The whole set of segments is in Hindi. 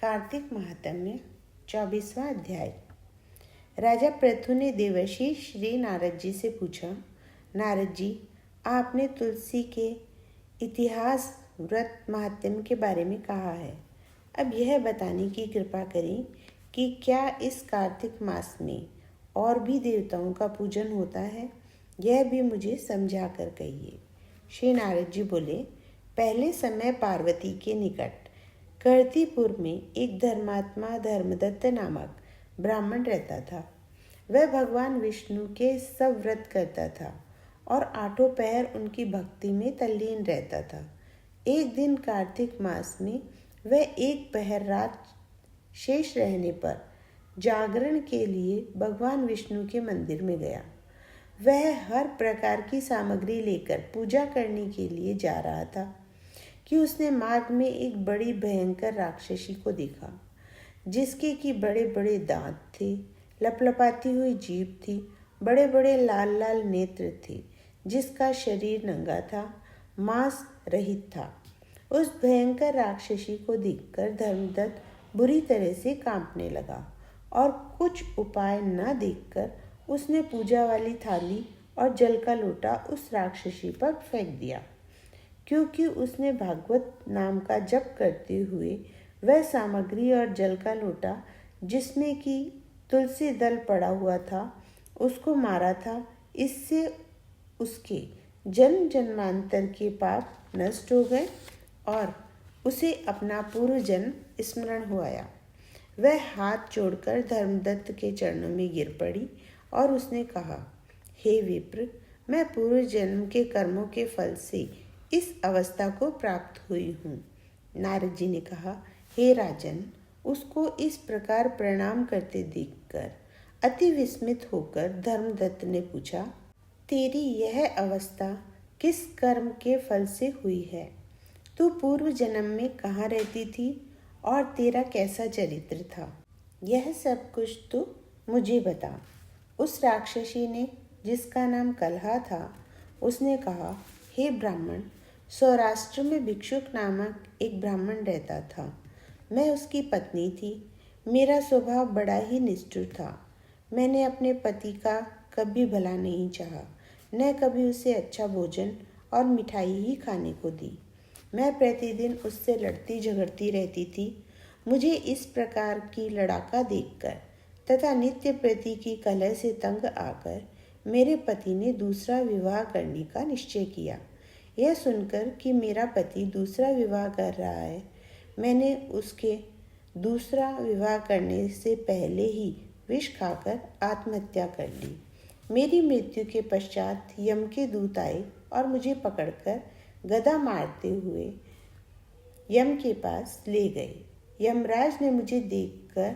कार्तिक महात्म्य 24वां अध्याय। राजा पृथु ने देवर्षि श्री नारद जी से पूछा, नारद जी, आपने तुलसी के इतिहास, व्रत, महात्म्य के बारे में कहा है। अब यह बताने की कृपा करें कि क्या इस कार्तिक मास में और भी देवताओं का पूजन होता है, यह भी मुझे समझा कर कहिए। श्री नारद जी बोले, पहले समय पार्वती के निकट कर्तिपुर में एक धर्मात्मा धर्मदत्त नामक ब्राह्मण रहता था। वह भगवान विष्णु के सब व्रत करता था और 8 पहर उनकी भक्ति में तल्लीन रहता था। एक दिन कार्तिक मास में वह 1 पहर रात शेष रहने पर जागरण के लिए भगवान विष्णु के मंदिर में गया। वह हर प्रकार की सामग्री लेकर पूजा करने के लिए जा रहा था कि उसने मार्ग में एक बड़ी भयंकर राक्षसी को देखा, जिसके कि बड़े बड़े दांत थे, लपलपाती हुई जीभ थी, बड़े बड़े लाल लाल नेत्र थे, जिसका शरीर नंगा था, मांस रहित था। उस भयंकर राक्षसी को देखकर धर्मदत्त बुरी तरह से कांपने लगा और कुछ उपाय न देखकर उसने पूजा वाली थाली और जल का लोटा उस राक्षसी पर फेंक दिया। क्योंकि उसने भागवत नाम का जप करते हुए वह सामग्री और जल का लोटा, जिसमें कि तुलसी दल पड़ा हुआ था, उसको मारा था। इससे उसके जन्म जन्मांतर के पाप नष्ट हो गए और उसे अपना पूर्व जन्म स्मरण हो आया। वह हाथ जोड़कर धर्मदत्त के चरणों में गिर पड़ी और उसने कहा, हे विप्र, मैं पूर्व जन्म के कर्मों के फल से इस अवस्था को प्राप्त हुई हूँ। नारद जी ने कहा, हे राजन, उसको इस प्रकार प्रणाम करते देखकर अति विस्मित होकर धर्मदत्त ने पूछा, तेरी यह अवस्था किस कर्म के फल से हुई है? तू पूर्व जन्म में कहाँ रहती थी और तेरा कैसा चरित्र था? यह सब कुछ तो मुझे बता। उस राक्षसी ने, जिसका नाम कलहा था, उसने कहा, हे ब्राह्मण, सौराष्ट्र में भिक्षुक नामक एक ब्राह्मण रहता था। मैं उसकी पत्नी थी। मेरा स्वभाव बड़ा ही निष्ठुर था। मैंने अपने पति का कभी भला नहीं चाहा, न कभी उसे अच्छा भोजन और मिठाई ही खाने को दी। मैं प्रतिदिन उससे लड़ती झगड़ती रहती थी। मुझे इस प्रकार की लड़ाका देखकर तथा नित्य प्रति की कलह से तंग आकर मेरे पति ने दूसरा विवाह करने का निश्चय किया। यह सुनकर कि मेरा पति दूसरा विवाह कर रहा है, मैंने उसके दूसरा विवाह करने से पहले ही विष खाकर आत्महत्या कर ली। मेरी मृत्यु के पश्चात यम के दूत आए और मुझे पकड़कर गदा मारते हुए यम के पास ले गए। यमराज ने मुझे देखकर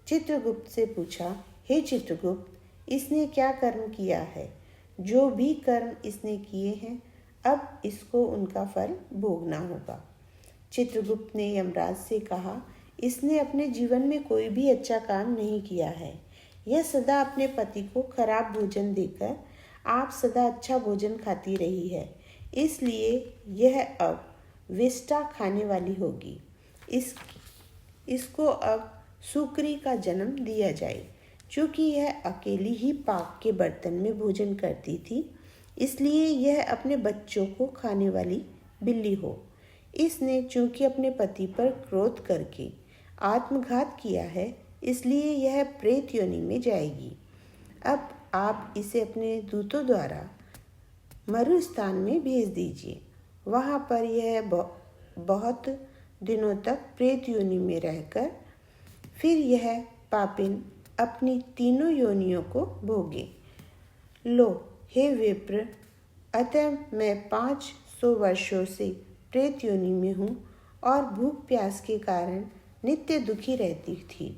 चित्रगुप्त से पूछा, हे चित्रगुप्त, इसने क्या कर्म किया है? जो भी कर्म इसने किए हैं, अब इसको उनका फल भोगना होगा। चित्रगुप्त ने यमराज से कहा, इसने अपने जीवन में कोई भी अच्छा काम नहीं किया है। यह सदा अपने पति को खराब भोजन देकर आप सदा अच्छा भोजन खाती रही है, इसलिए यह अब विष्ठा खाने वाली होगी। इसको अब सुकरी का जन्म दिया जाए। चूँकि यह अकेली ही पाक के बर्तन में भोजन करती थी, इसलिए यह अपने बच्चों को खाने वाली बिल्ली हो। इसने चूँकि अपने पति पर क्रोध करके आत्मघात किया है, इसलिए यह प्रेत योनि में जाएगी। अब आप इसे अपने दूतों द्वारा मरुस्थान में भेज दीजिए। वहाँ पर यह बहुत दिनों तक प्रेत योनि में रहकर फिर यह पापिन अपनी तीनों योनियों को भोगे। लो, हे विप्र, अतः मैं 500 वर्षों से प्रेत योनि में हूँ और भूख प्यास के कारण नित्य दुखी रहती थी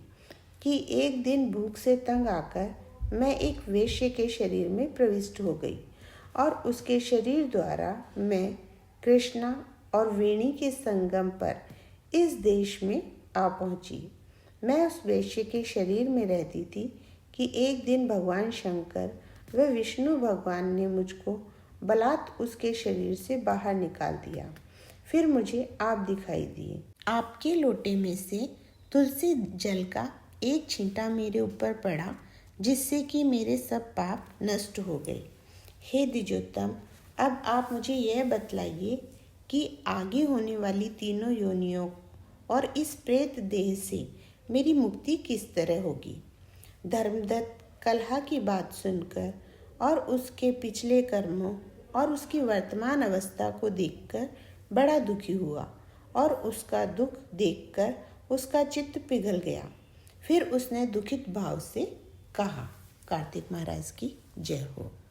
कि एक दिन भूख से तंग आकर मैं एक वेश्य के शरीर में प्रविष्ट हो गई और उसके शरीर द्वारा मैं कृष्णा और वेणी के संगम पर इस देश में आ पहुँची। मैं उस वेश्य के शरीर में रहती थी कि एक दिन भगवान शंकर व विष्णु भगवान ने मुझको बलात् उसके शरीर से बाहर निकाल दिया। फिर मुझे आप दिखाई दिए। आपके लोटे में से तुलसी जल का एक छींटा मेरे ऊपर पड़ा, जिससे कि मेरे सब पाप नष्ट हो गए। हे द्विजोत्तम, अब आप मुझे यह बतलाइए कि आगे होने वाली तीनों योनियों और इस प्रेत देह से मेरी मुक्ति किस तरह होगी। धर्मदत्त कलह की बात सुनकर और उसके पिछले कर्मों और उसकी वर्तमान अवस्था को देखकर बड़ा दुखी हुआ और उसका दुख देखकर उसका चित्त पिघल गया। फिर उसने दुखित भाव से कहा। कार्तिक महाराज की जय हो।